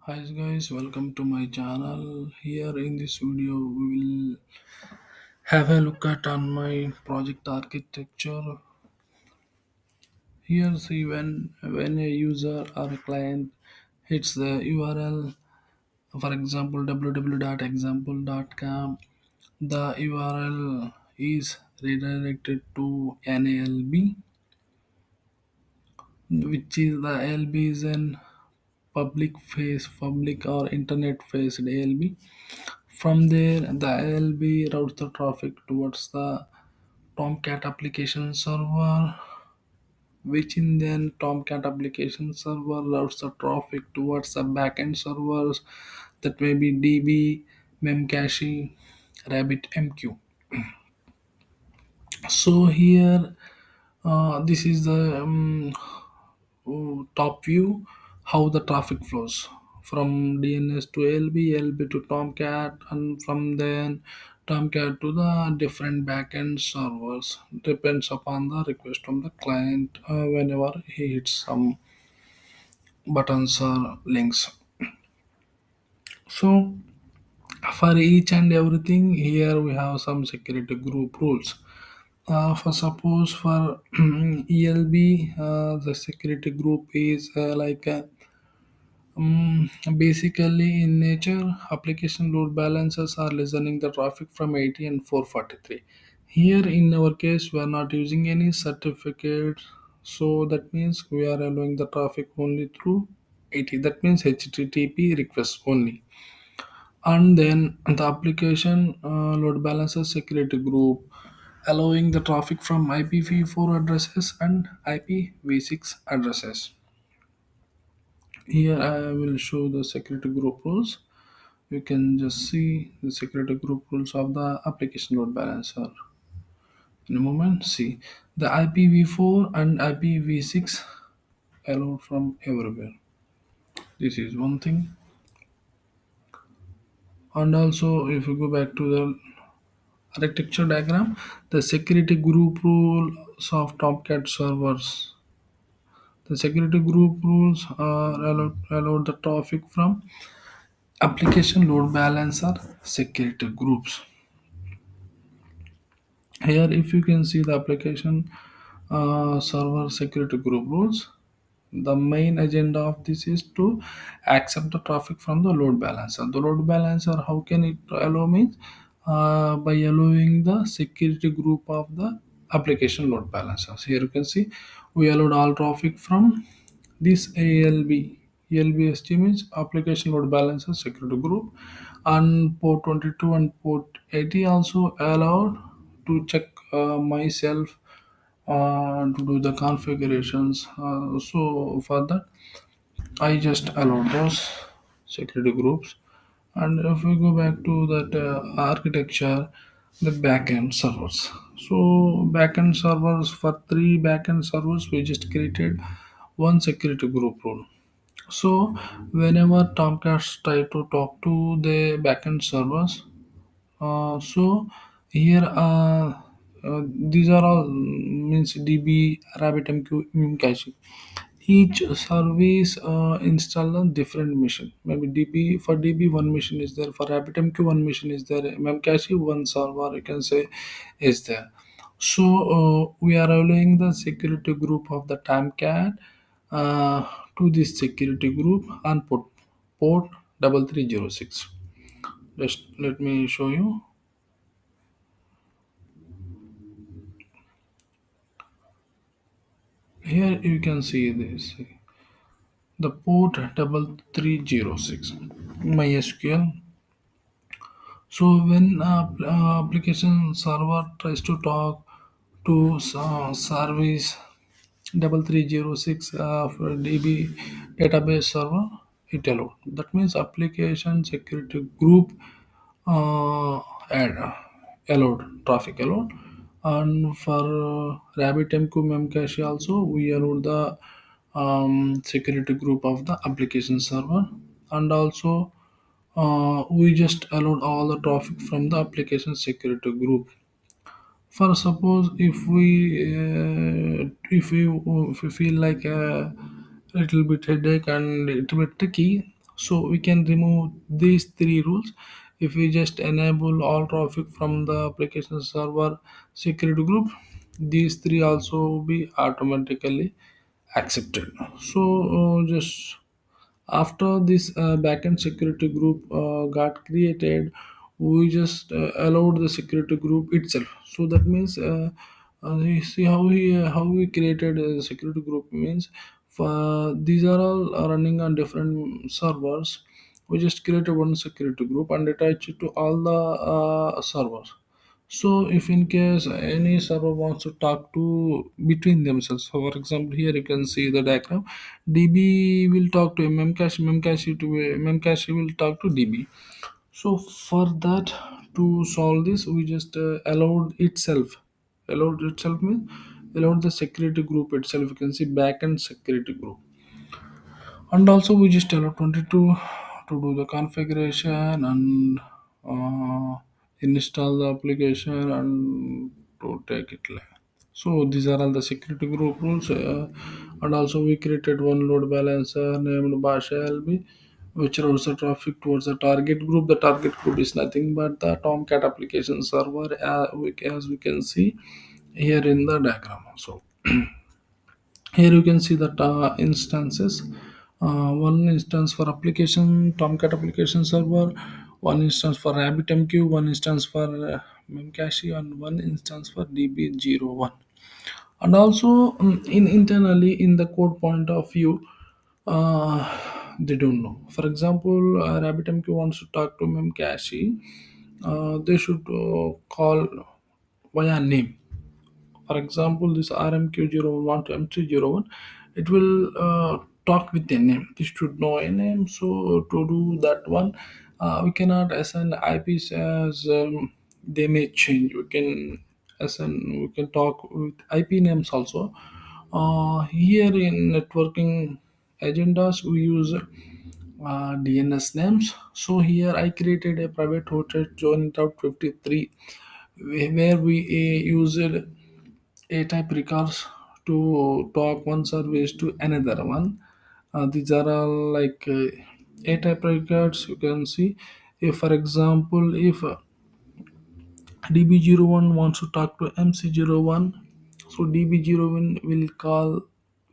Hi guys, welcome to my channel. Here in this video, we will have a look at on my project architecture. Here, see when a user or a client hits the URL, for example www.example.com, the URL is redirected to NALB, which is the ALB is an public or internet faced ALB. From there, the ALB routes the traffic towards the Tomcat application server, which in then Tomcat application server routes the traffic towards the backend servers that may be DB, memcache, rabbitmq. So here, this is the top view how the traffic flows from DNS to LB to Tomcat, and from then Tomcat to the different backend servers. Depends upon the request from the client whenever he hits some buttons or links. So for each and everything, here we have some security group rules. For suppose for ELB, the security group is basically, in nature, application load balancers are listening the traffic from 80 and 443. Here, in our case, we are not using any certificate, so that means we are allowing the traffic only through 80. That means HTTP requests only. And then the application load balancer security group allowing the traffic from IPv4 addresses and IPv6 addresses. Here I will show the security group rules. You can just see the security group rules of the application load balancer. In a moment, see the IPv4 and IPv6 allowed from everywhere. This is one thing. And also, if you go back to the architecture diagram, the security group rules of Tomcat servers. The security group rules are allowed the traffic from application load balancer security groups. Here, if you can see the application server security group rules, the main agenda of this is to accept the traffic from the load balancer. The load balancer, how can it allow means by allowing the security group of the application load balancers. Here you can see we allowed all traffic from this ALB. ALBSG means application load balancer security group, and port 22 and port 80 also allowed to check myself to do the configurations. So for that, I just allowed those security groups. And if we go back to that architecture, the backend servers. So backend servers, for three backend servers, we just created one security group rule. So whenever Tomcats try to talk to the backend servers, so here these are all means DB, RabbitMQ, memcache. Each service install a different mission. Maybe DB for DB one mission is there, for RabbitMQ one mission is there, memcache one server you can say is there. So we are allowing the security group of the Tomcat to this security group and port 3306. Just let me show you. Here you can see this the port 3306 MySQL. So when application server tries to talk to service 3306 for DB database server, it allowed. That means application security group uh, add, allowed traffic allowed. And for RabbitMQ memcache also we allowed the security group of the application server, and also we just allowed all the traffic from the application security group. For suppose if we feel like a little bit headache and little bit tricky, So we can remove these three rules if we just enable all traffic from the application server security group. These three also be automatically accepted. So just after this backend security group got created, we just allowed the security group itself. So that means you see how we created a security group means, for these are all running on different servers. We just created one security group and attach it to all the servers. So if in case any server wants to talk to between themselves, so for example, here you can see the diagram. DB will talk to memcache, memcache will talk to DB. So for that, to solve this, we just allowed itself. Allowed itself means allowed the security group itself. You can see backend security group, and also we just allow 22 to do the configuration and install the application and to take it live. So these are all the security group rules, and also we created one load balancer named basha-lb, which routes the traffic towards the target group. The target group is nothing but the tomcat application server, as we can see here in the diagram. So here you can see that instances. One instance for application Tomcat application server, one instance for rabbitmq, one instance for memcache, and one instance for db01. And also in internally in the code point of view, uh, they don't know. For example, rabbitmq wants to talk to memcache, they should call via name. For example, this RMQ01 to M301, it will talk with a name. This should know a name. So to do that one, we cannot assign IPs as they may change. We can talk with IP names also. Here in networking agendas, we use DNS names. So here I created a private hosted join route 53, where we used a-type records to talk one service to another one. These are all like A-type records. You can see, if for example, if DB01 wants to talk to MC01, so DB01 will call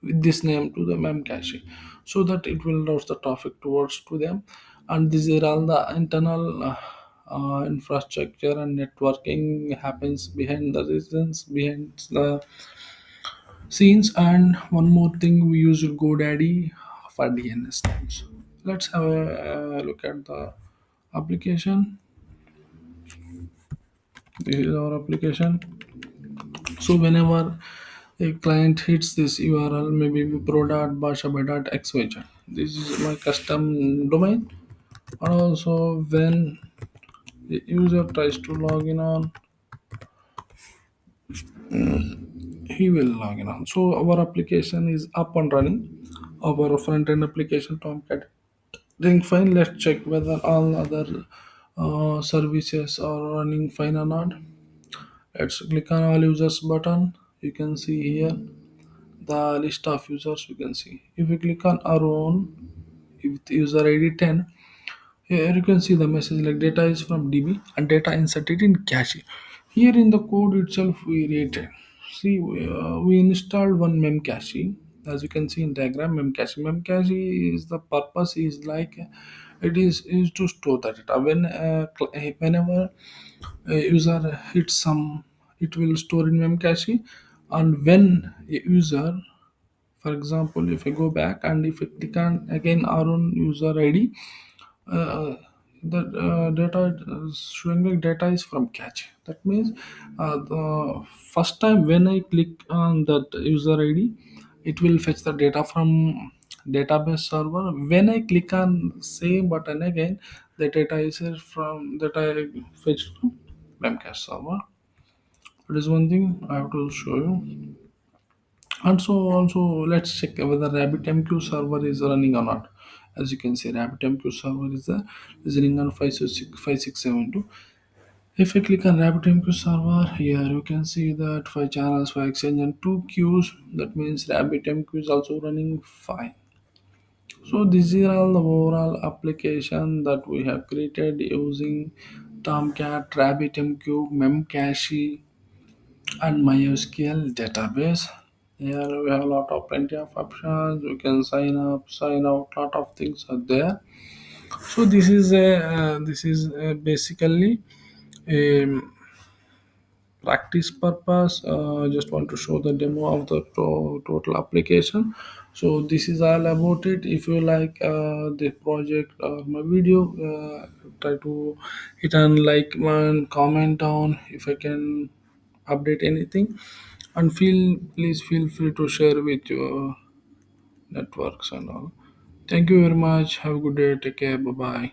with this name to the memcache, so that it will route the traffic towards to them. And these are all the internal infrastructure and networking happens behind the reasons, behind the scenes. And one more thing, we use GoDaddy for DNS names. Let's have a look at the application. This is our application. So whenever a client hits this URL, maybe pro.basha.xyz, this is my custom domain. And also when the user tries to log in on, he will log in on. So our application is up and running. Our front end application Tomcat doing fine. Let's check whether all other services are running fine or not. Let's click on all users button. You can see here the list of users. You can see if we click on our own with user ID 10, here you can see the message like data is from DB and data inserted in cache. Here in the code itself we rated. See, we installed one memcache. As you can see in diagram, memcache. Memcache is the purpose is like it is to store the data. Whenever a user hits some, it will store in memcache. And when a user, for example, if I go back and if I click on again our own user ID, uh, the data is showing like data is from cache. That means the first time when I click on that user ID, it will fetch the data from database server. When I click on same button again, the data is from that I fetched from memcache server. That is one thing I have to show you. And so also let's check whether RabbitMQ server is running or not. As you can see, RabbitMQ server is running on 5672. If I click on RabbitMQ server, here you can see that 5 channels, 5 exchange, and 2 queues. That means RabbitMQ is also running fine. So this is all the overall application that we have created using Tomcat, rabbitmq, memcache, and mysql database. Here we have a lot of plenty of options. You can sign up, sign out. Lot of things are there. So this is basically a practice purpose. Just want to show the demo of the total application. So this is all about it. If you like the project or my video, try to hit and like and comment down if I can update anything, and please feel free to share with your networks and all. Thank you very much. Have a good day. Take care. Bye bye.